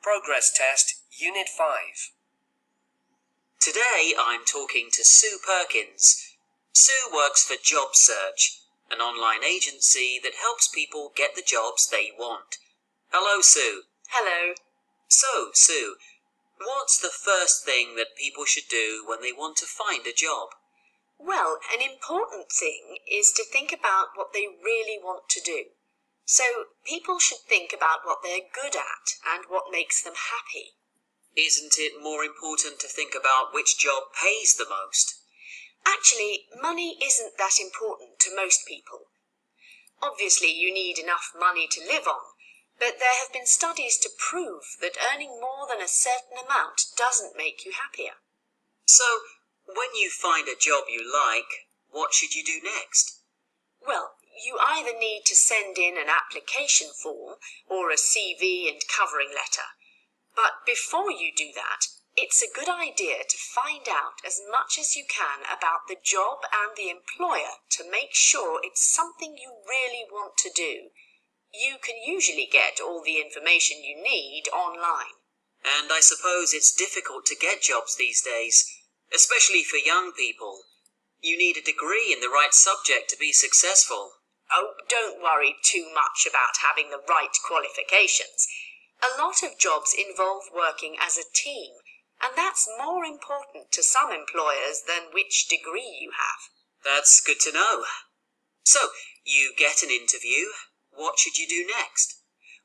Progress Test, Unit 5. Today I'm talking to Sue Perkins. Sue works for Job Search, an online agency that helps people get the jobs they want. Hello, Sue. Hello. So, Sue, what's the first thing that people should do when they want to find a job? Well, an important thing is to think about what they really want to do. So people should think about what they're good at and what makes them happy. Isn't it more important to think about which job pays the most? Actually, money isn't that important to most people. Obviously, you need enough money to live on, but there have been studies to prove that earning more than a certain amount doesn't make you happier. So, when you find a job you like, what should you do next? Well, you either need to send in an application form or a CV and covering letter. But before you do that, it's a good idea to find out as much as you can about the job and the employer to make sure it's something you really want to do. You can usually get all the information you need online. And I suppose it's difficult to get jobs these days, especially for young people. You need a degree in the right subject to be successful. Oh, don't worry too much about having the right qualifications. A lot of jobs involve working as a team, and that's more important to some employers than which degree you have. That's good to know. So, you get an interview. What should you do next?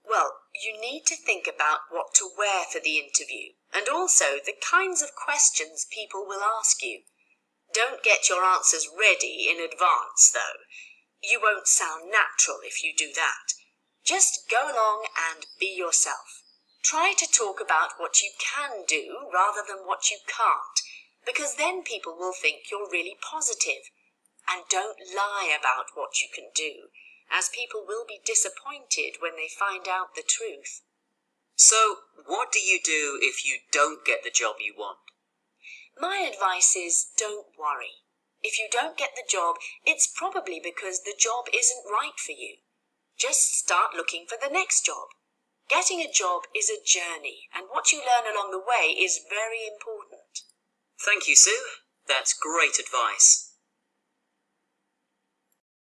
Well, you need to think about what to wear for the interview, and also the kinds of questions people will ask you. Don't get your answers ready in advance, though. You won't sound natural if you do that. Just go along and be yourself. Try to talk about what you can do rather than what you can't, because then people will think you're really positive. And don't lie about what you can do, as people will be disappointed when they find out the truth. So, what do you do if you don't get the job you want? My advice is don't worry. If you don't get the job, it's probably because the job isn't right for you. Just start looking for the next job. Getting a job is a journey, and what you learn along the way is very important. Thank you, Sue. That's great advice.